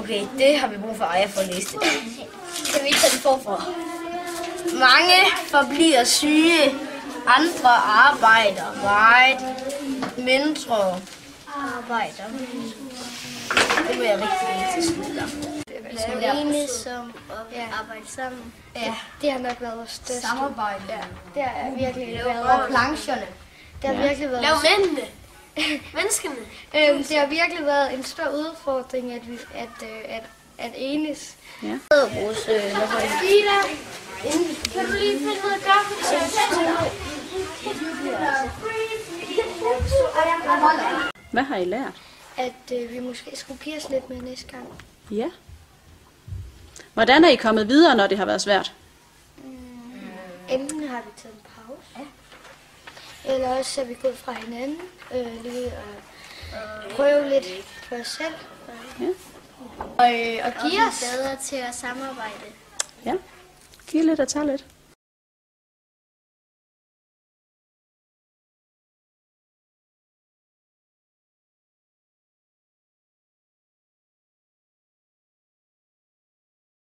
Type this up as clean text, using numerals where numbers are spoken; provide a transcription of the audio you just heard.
Okay, det har vi brug for Aya for at læse det. Kan vi tage det forfra? Mange forbliver syge, andre arbejder meget, mindre arbejder. Det vil jeg rigtig til slut. Enes som og arbejde sammen. Ja, Det har nok været vores største. samarbejde. Ja, det har virkelig været. Og plancherne. Det har virkelig været. Lav mændene. Menneskene. Det har virkelig været en stor udfordring at enes. Ja. Vores, Ida, kan du lige finde noget kaffe til os? Hvad har I lært? At vi måske skulle give os lidt med næste gang. Ja. Hvordan er I kommet videre, når det har været svært? Enten har vi taget en pause, eller også er vi gået fra hinanden lige og prøve lidt for os selv. Ja. Og give os Bedre til at samarbejde. Ja. Giv lidt og tag lidt.